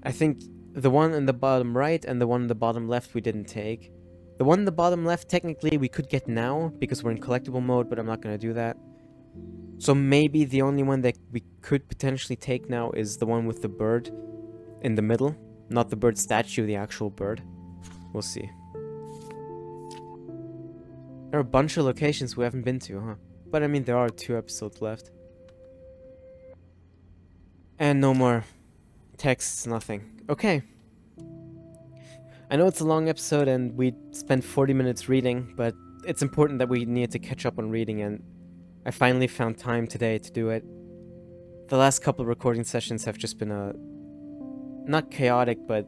I think the one in the bottom right and the one in the bottom left we didn't take. The one in the bottom left technically we could get now because we're in collectible mode, but I'm not going to do that. So maybe the only one that we could potentially take now is the one with the bird in the middle. Not the bird statue, the actual bird. We'll see. There are a bunch of locations we haven't been to, huh? But I mean, there are 2 episodes left. And no more texts, nothing. Okay. I know it's a long episode and we spent 40 minutes reading, but it's important that we need to catch up on reading, and I finally found time today to do it. The last couple of recording sessions have just been not chaotic, but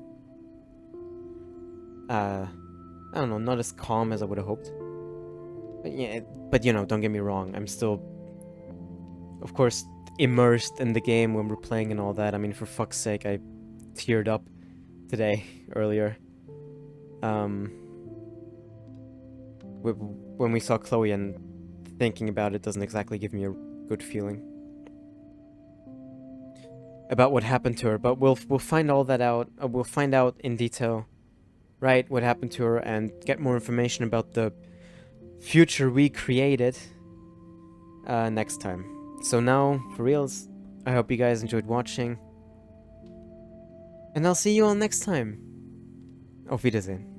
I don't know, not as calm as I would have hoped. But yeah, but you know, don't get me wrong, I'm still, of course, immersed in the game when we're playing and all that. I mean, for fuck's sake, I teared up today, earlier. When we saw Chloe, and thinking about it doesn't exactly give me a good feeling about what happened to her, but we'll find all that out. We'll find out in detail, right, what happened to her, and get more information about the future we created next time. So now, for reals, I hope you guys enjoyed watching, and I'll see you all next time. Auf Wiedersehen.